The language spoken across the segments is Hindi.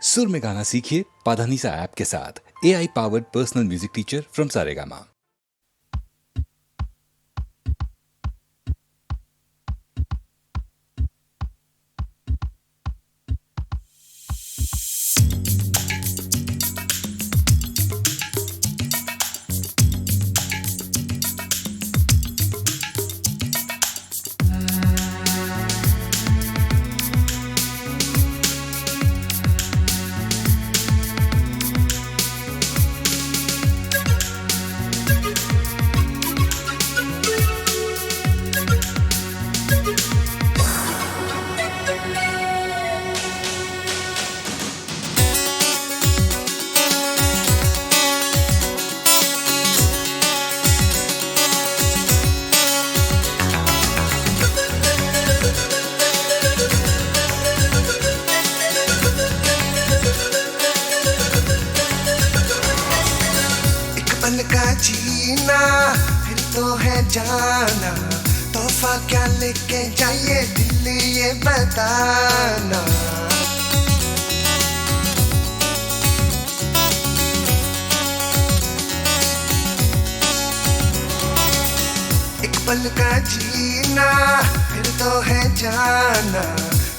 सुर में गाना सीखिए पाधानीसा ऐप के साथ। AI powered personal music teacher from Saregama. पल का जीना फिर तो है जाना, तोहफा क्या लेके जाइए दिल ये बताना। एक पल का जीना फिर तो है जाना,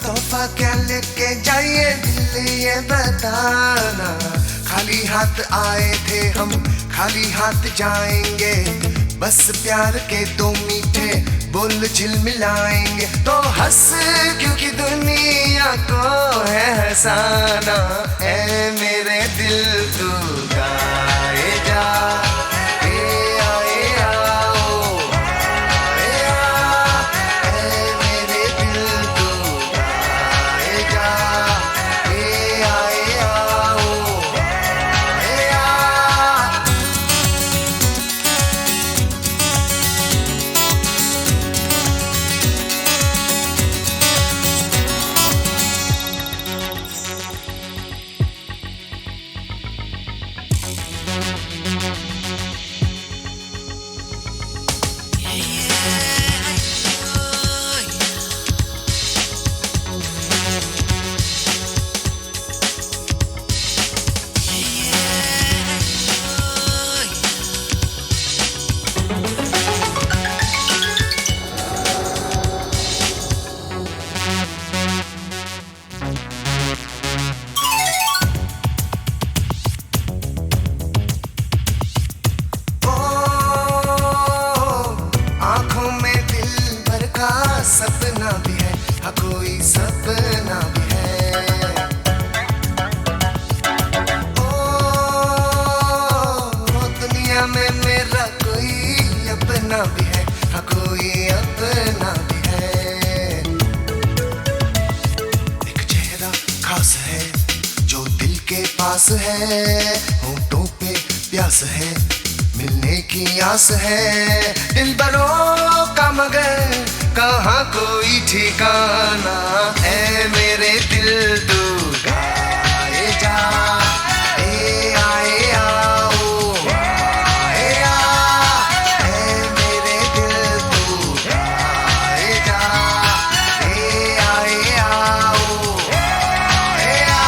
तोहफा क्या लेके जाइए दिल ये बताना। खाली हाथ आए थे हम, खाली हाथ जाएंगे, बस प्यार के दो मीठे बोल झिलमिलाएंगे। तो हंस क्योंकि दुनिया को है हंसाना, ऐ मेरे दिल तू गाए जा। सपना भी है, हाँ कोई सपना भी है। ओ दुनिया में मेरा कोई अपना भी है, हाँ कोई अपना भी है। एक चेहरा खास है जो दिल के पास है, होठों पे प्यास है, मिलने की आस है। दिल बरों का मगर कहाँ कोई ठिकाना, ऐ मेरे दिल तू गाए जा। ए आए आओ आए आ, ऐ मेरे दिल तू गाए जा। ए आए आओ आए आ।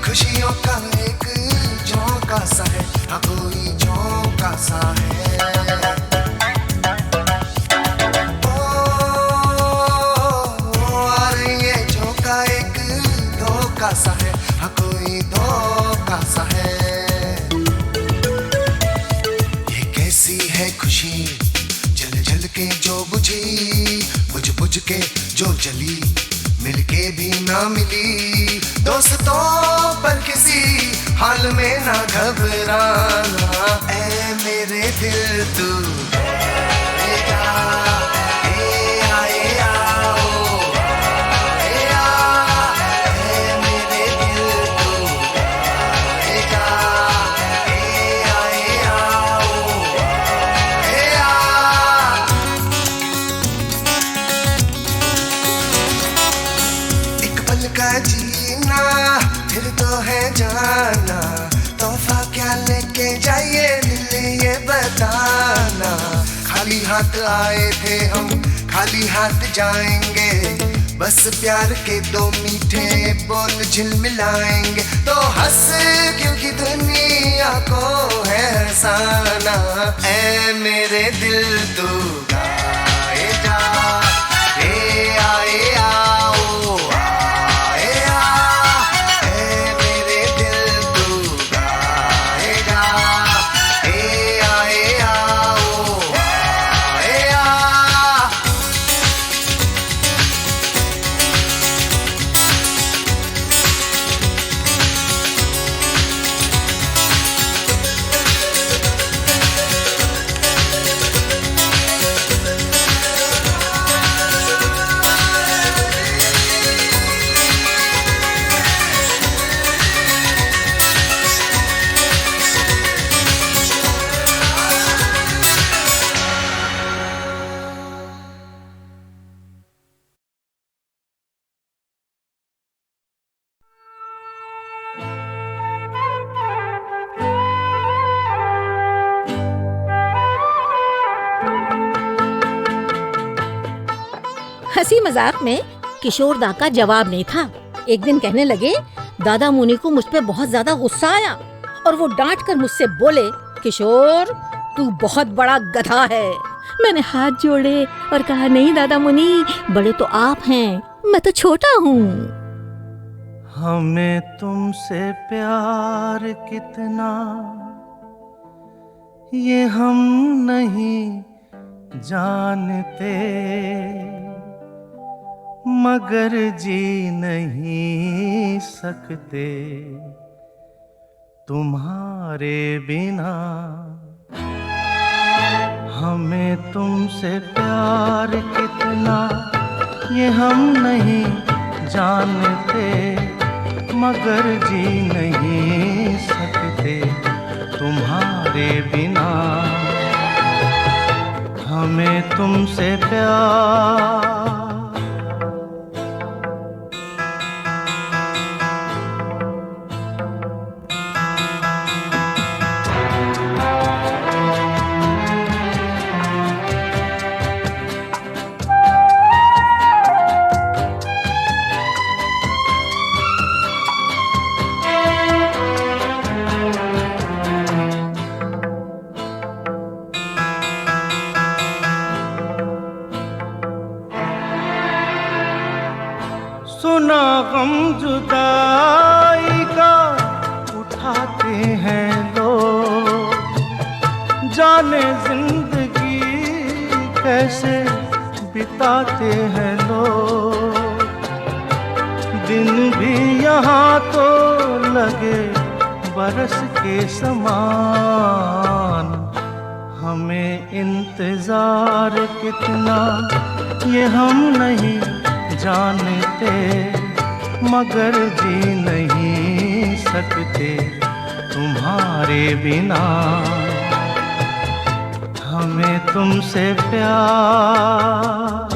खुशियों का एक झोंका सा है, हाँ कोई झोंका सा है। और ये झोंका एक धोखा सा है, हाँ कोई धोखा सा है। ये कैसी है खुशी जल जल के जो बुझी, बुझ बुझ के जो जली, मिलके भी ना मिली। दोस्तों पर किसी हाल में ना घबराना, ऐ मेरे दिल तू डरेगा, ए आओ, ए ऐ मेरे दिल तू डरेगा, ए आओ, ए एक पल का जीना फिर तो है जाना, तोहफा क्या लेके जाइए दिल ये बताना। खाली हाथ आए थे हम, खाली हाथ जाएंगे, बस प्यार के दो मीठे बोल झिलमिलाएंगे। तो हंस क्योंकि दुनिया को है हंसाना, ऐ मेरे दिल तू गाए जा, ए आए आओ, हंसी मजाक में किशोर दा का जवाब नहीं था। एक दिन कहने लगे, दादा मुनि को मुझ पे बहुत ज्यादा गुस्सा आया और वो डांट कर मुझसे बोले, किशोर तू बहुत बड़ा गधा है। मैंने हाथ जोड़े और कहा, नहीं दादा मुनि, बड़े तो आप हैं, मैं तो छोटा हूँ। हमें तुमसे प्यार कितना ये हम नहीं जानते, मगर जी नहीं सकते तुम्हारे बिना। हमें तुमसे प्यार कितना ये हम नहीं जानते, मगर जी नहीं सकते तुम्हारे बिना। हमें तुमसे प्यार सुना गम जुदाई का उठाते हैं लोग, जाने जिंदगी कैसे बिताते हैं लोग। दिन भी यहाँ तो लगे बरस के समान, हमें इंतजार कितना ये हम नहीं जानते, मगर जी नहीं सकते तुम्हारे बिना। हमें तुमसे प्यार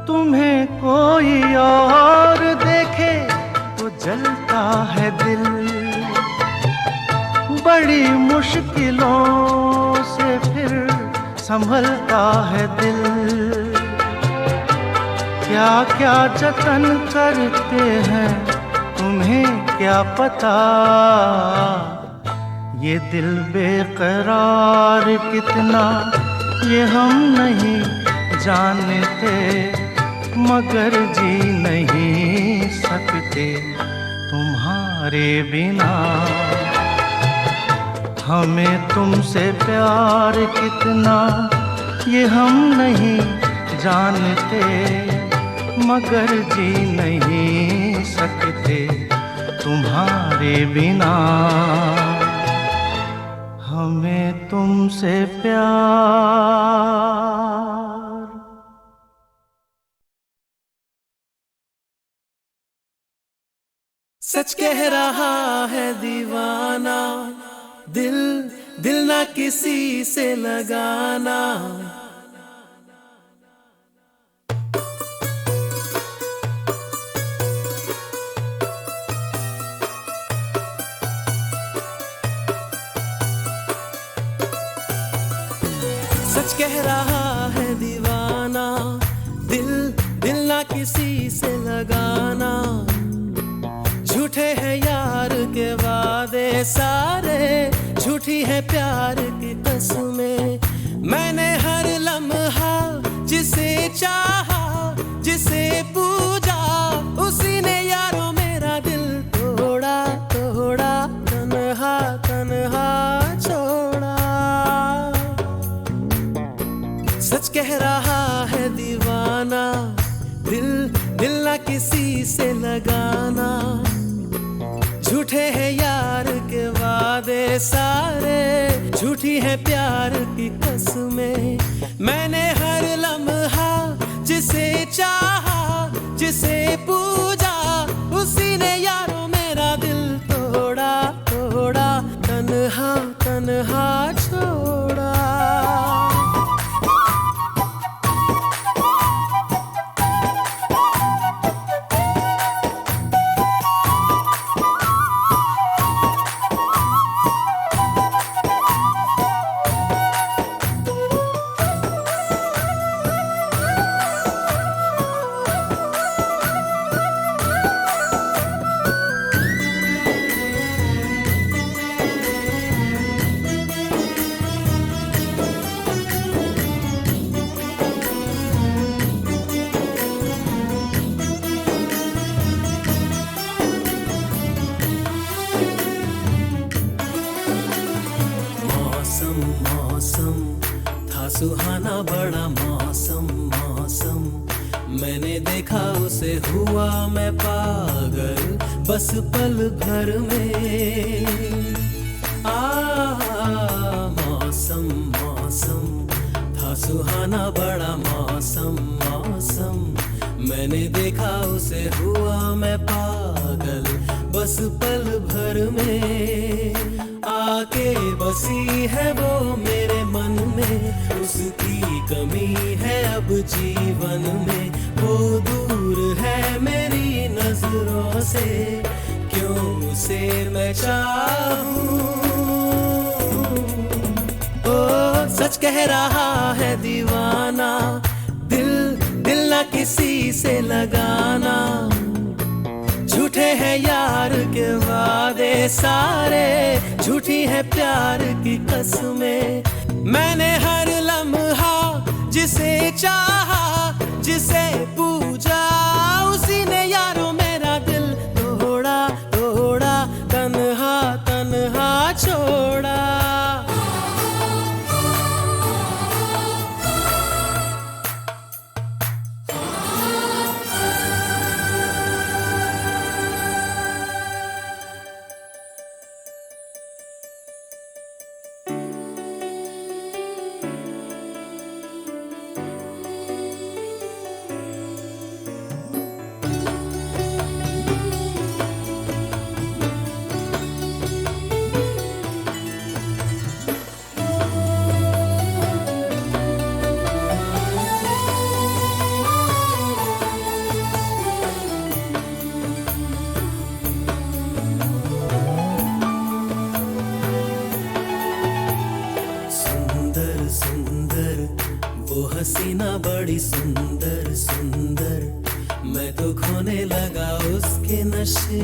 तुम्हें कोई और देखे तो जलता है दिल, बड़ी मुश्किलों से फिर संभलता है दिल। क्या क्या जतन करते हैं तुम्हें क्या पता। ये दिल बेकरार कितना ये हम नहीं जानते, मगर जी नहीं सकते तुम्हारे बिना। हमें तुमसे प्यार कितना ये हम नहीं जानते, मगर जी नहीं सकते तुम्हारे बिना। हमें तुमसे प्यार। सच कह रहा है दीवाना, दिल दिल ना किसी से लगाना। सच कह रहा है दीवाना, दिल दिल ना किसी से लगाना। झूठे हैं यार के वादे सारे, झूठी है प्यार की कसमें। मैंने हर लम्हा जिसे चाहा, जिसे पूजा, उसी ने यारों मेरा दिल तोड़ा तोड़ा, तन्हा तन्हा छोड़ा। सच कह रहा है दीवाना, दिल दिल ना किसी से लगाना। झूठे हैं यार के वादे सारे, झूठी है प्यार की कसमें। मैंने हर लम्हा जिसे चाहा, जिसे पूजा, उसी ने यारों मेरा दिल तोड़ा तोड़ा, तन्हा तन्हा छोड़ा। मौसम था सुहाना बड़ा मौसम, मौसम मैंने देखा उसे हुआ मैं पागल बस पल भर में। मौसम मौसम था सुहाना बड़ा मौसम, मौसम मैंने देखा उसे हुआ मैं पागल बस पल भर में। आके बसी है वो मेरे मन में, उसकी कमी है अब जीवन में। वो दूर है मेरी नजरों से, क्यों उसे मैं चाहूं। ओ सच कह रहा है दीवाना, दिल दिल ना किसी से लगाना। झूठे हैं यार के वादे सारे, झूठी है प्यार की कसमें। मैंने हर लम्हा जिसे चाहा, जिसे पूजा, उसी ने यारों मेरा दिल तोड़ा तोड़ा, तन्हा तन्हा छोड़ा। वो हसीना बड़ी सुंदर सुंदर, मैं तो खोने लगा उसके नशे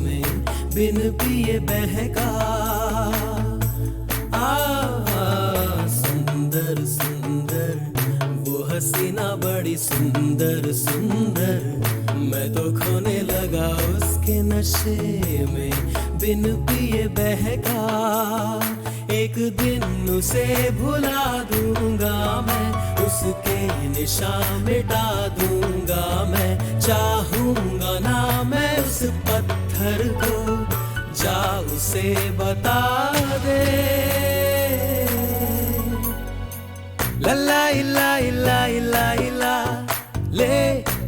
में, बिन पिए बहका। सुंदर सुंदर वो हसीना बड़ी सुंदर सुंदर, मैं तो खोने लगा उसके नशे में, बिन पिए बहका। एक दिन उसे भुला दूंगा मैं, उसके निशान मिटा दूंगा मैं। चाहूंगा ना मैं उस पत्थर को, जा उसे बता दे। लल्ला इला इला इला इला ले,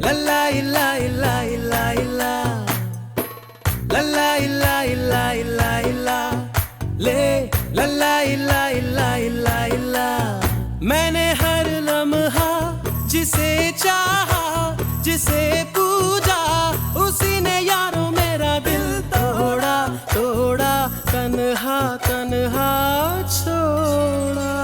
लल्ला इला इला इला इला, लल्ला इला इला इला इला ले, लल्ला इला इला इला इला। मैंने हर लम्हा जिसे चाहा, जिसे पूजा, उसी ने यारों मेरा दिल तोड़ा तोड़ा, तन्हा तन्हा छोड़ा।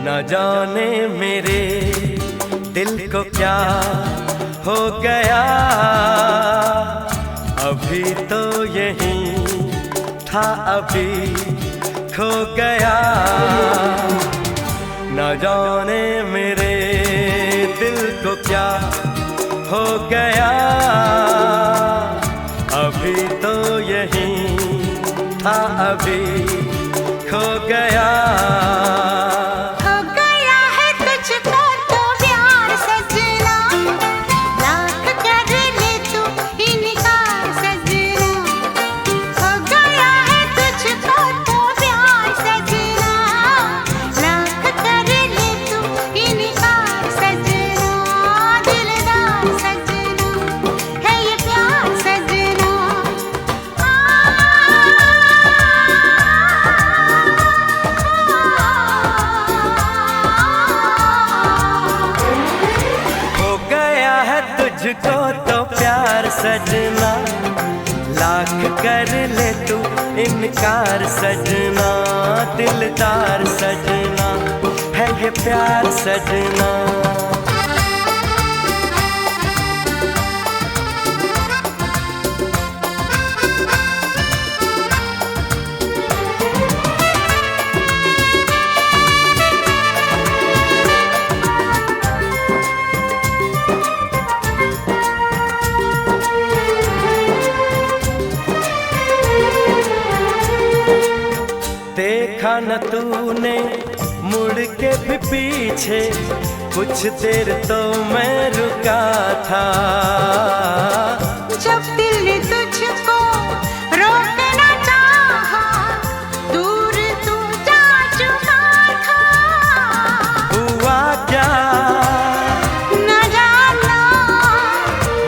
न जाने मेरे दिल को क्या हो गया, अभी तो यही था अभी खो गया। न जाने मेरे दिल को क्या हो गया, अभी तो यही था अभी खो गया। तुझको तो प्यार सजना, लाख कर ले तू इनकार सजना। दिलदार सजना है ये प्यार सजना। देखा न तूने मुड़ के भी पीछे, कुछ देर तो मैं रुका था। जब दिल ने तुझको रोकना चाहा, दूर तू जा चुका था। हुआ क्या न जाना,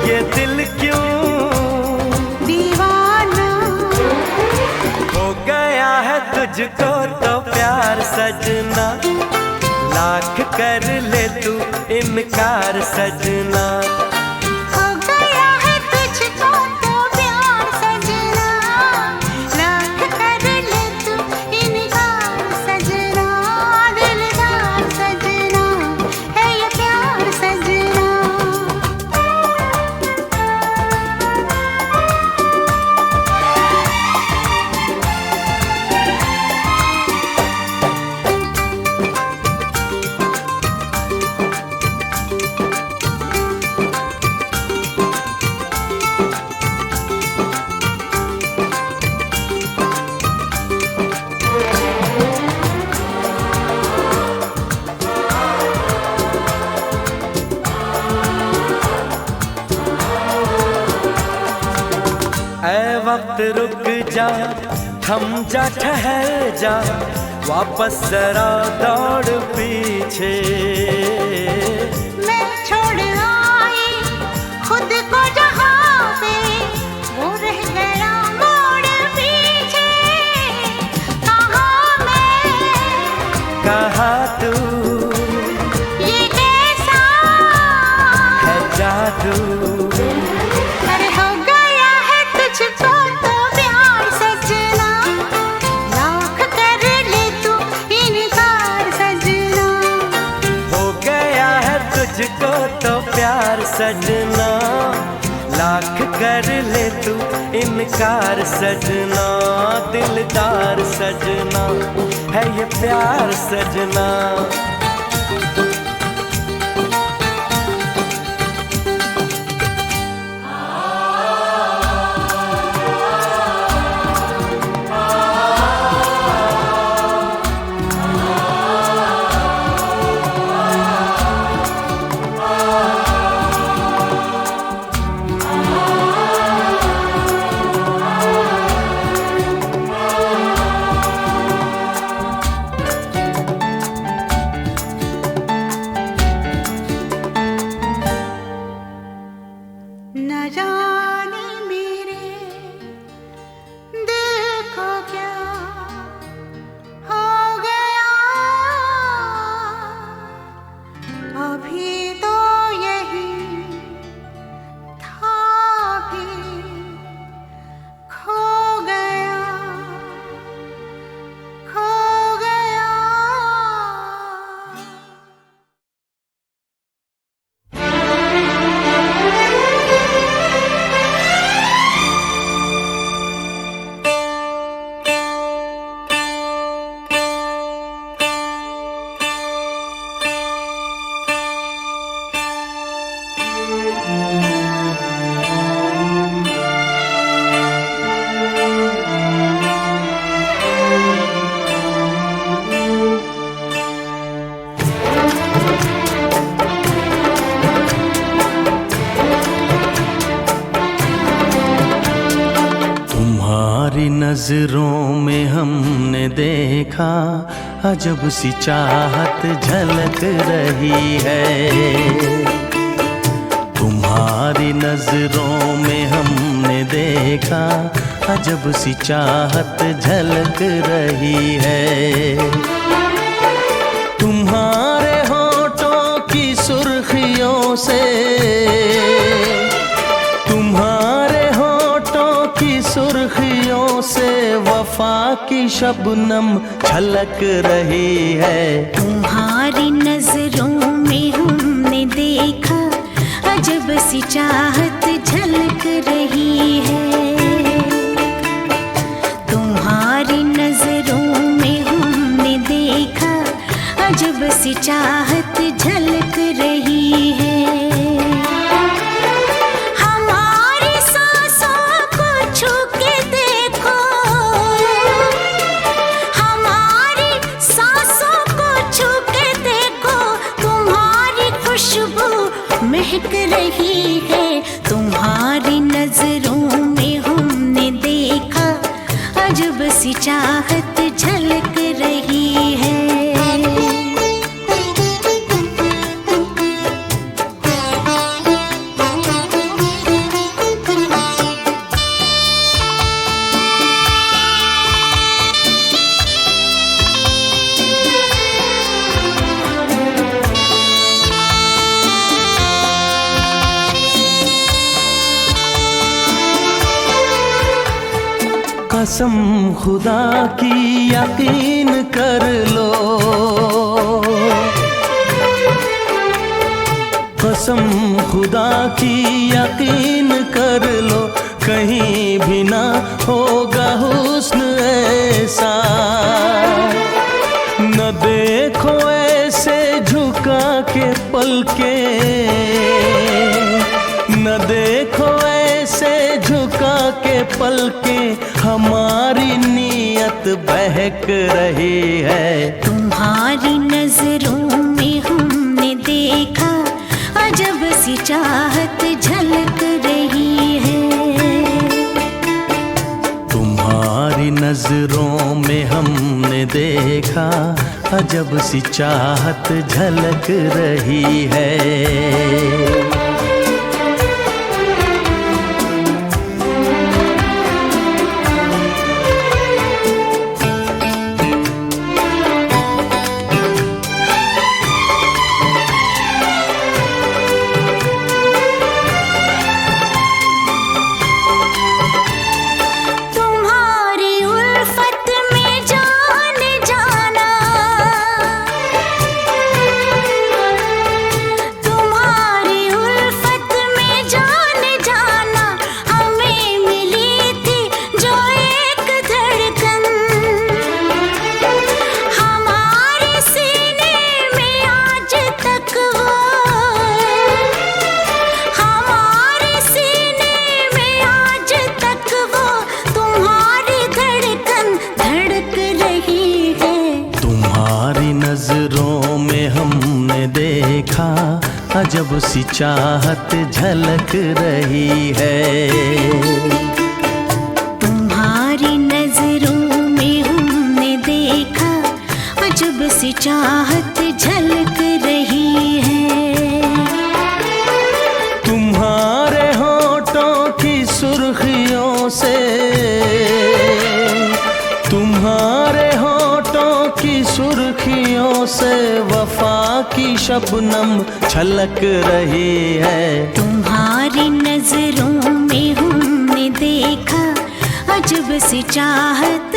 ये दिल क्यों दीवाना हो गया है तुझको तो प्यार सजना। लाख कर ले तू इनकार सजना। हो गया है तुझको तो प्यार सजना। लाख कर ले तू इनकार सजना। दिलदार सजना है ये प्यार सजना। वक्त रुक जा, थम जा, ठहर जा, वापस जरा दौड़ पीछे। मैं छोड़ आई खुद को जहाँ पे, वो रह गया मोड़ पीछे। कहाँ मैं, कहाँ तू, ये कैसा है जादू। अरे हो गया है तुझको तो प्यार सजना, लाख कर ले तू इनकार सजना। हो गया है तुझको तो प्यार सजना, लाख कर ले तू इनकार सजना। दिलदार सजना है ये प्यार सजना। न जाने मेरे दिल को क्या हो गया, अभी तो यही था भी खो गया, खो गया। तुम्हारी नजरों में हमने देखा अजब सी चाहत झलक रही है। तुम्हारी नजरों में हमने देखा अजब सी चाहत झलक रही है। तुम्हारे होठों की सुर्खियों से, तुम्हारे होठों की सुर्खियों से वफा की शबनम छलक रही है। तुम्हारी नजरों में हमने देखा अजब सी चाहत झलक रही है। तुम्हारी नजरों में हमने देखा अजब सी चाहत झलक रही है। हमारी सांसों को छू के देखो, हमारी सांसों को छू के देखो, तुम्हारी खुशबू महक रही है। तुम्हारी नजरों में हमने देखा अजब सी चाहत झलक रही है। कसम खुदा की यकीन कर लो, कसम खुदा की यकीन कर लो, कहीं भी ना होगा हुस्न ऐसा। न देखो ऐसे झुका के पलके, न देखो ऐसे झुका के पलके, हमारी नीयत बहक रही है। तुम्हारी नजरों में हमने देखा अजब सी चाहत झलक रही है। अजब सी चाहत झलक रही है। अजब सी चाहत झलक रही है। तुम्हारी नजरों में हमने देखा अजब सी चाहत झलक रही है। तुम्हारे होठों की सुर्खियों से, तुम्हारे होठों की सुर्खियों से वफा की शबनम छलक रही है। तुम्हारी नजरों में हमने देखा अजब सी चाहत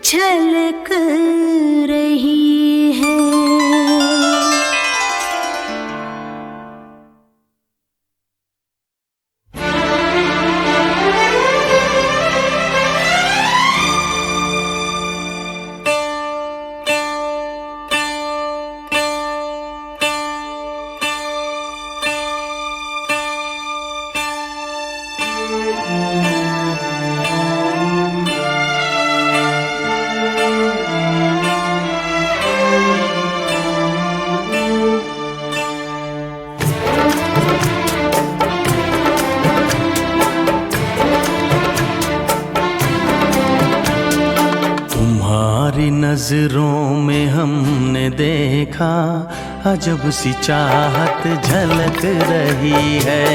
झलक रही है। नजरों में हमने देखा अजब सी चाहत झलक रही है।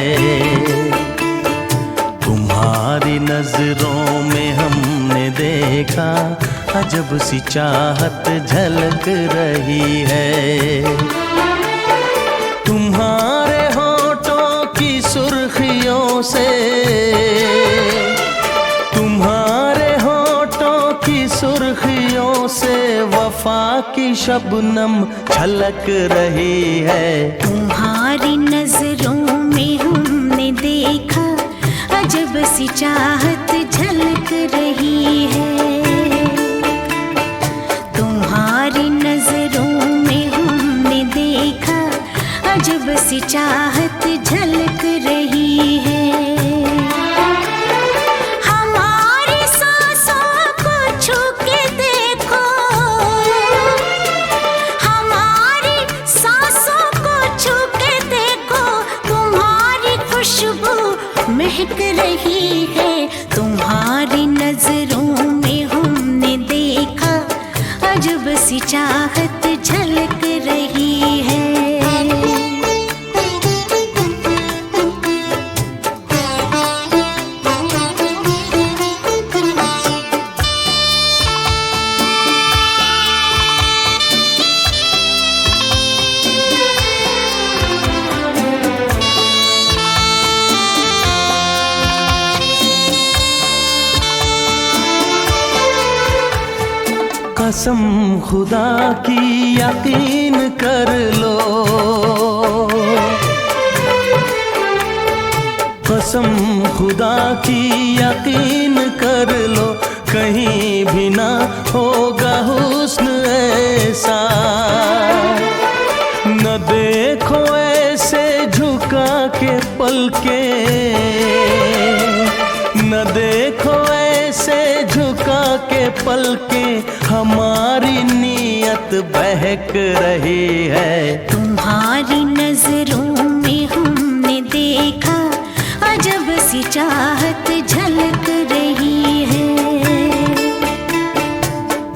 तुम्हारी नजरों में हमने देखा अजब सी चाहत झलक रही है। तुम्हारे होठों की सुर्खियों से, तुम्हारे होठों की सुर्खियों से वफा की शबनम छलक रही है। तुम्हारी नजरों में हमने देखा अजब सी चाहत झलक रही है। तुम्हारी नजरों में हमने देखा अजब सी चाहत झलक रही है। महक रही है। तुम्हारी नजरों में हमने देखा अजब सी चाहत झलक रही है। कसम खुदा की यकीन कर लो, कसम खुदा की यकीन कर लो, कहीं भी ना होगा हुस्न ऐसा। न देखो ऐसे झुका के पलके, न देखो ऐसे झुका के पलके, हमारी नीयत बहक रही है। तुम्हारी नजरों में हमने देखा अजब सी चाहत झलक रही है।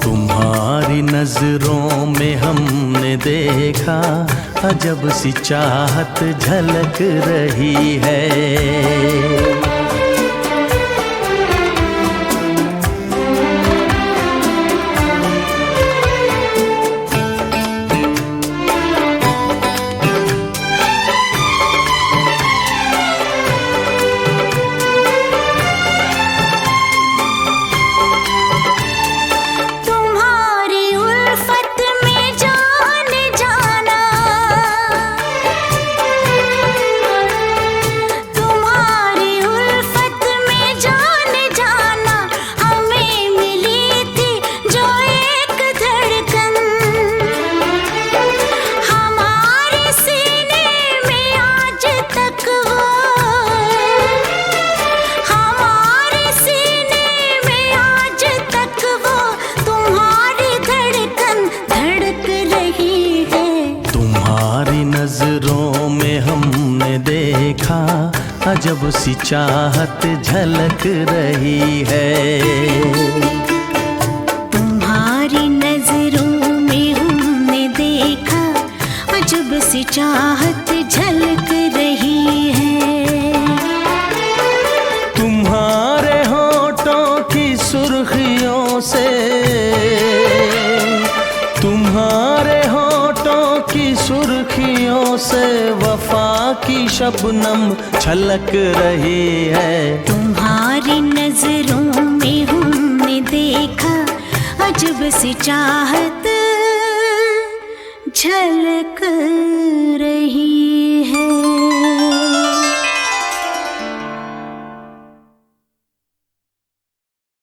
तुम्हारी नजरों में हमने देखा, अजब सी चाहत झलक रही है। नजरों में हमने देखा, अजब सी चाहत झलक रही है। तुम्हारी नजरों में हमने देखा, अजब सी चाहत झलक रही है। तुम्हारे होठों की सुर्खियों से, तुम्हारे होठों की सुर्खियों से वफा की शबनम छलक रही है। तुम्हारी नजरों में हमने देखा, अजब सी चाहत झलक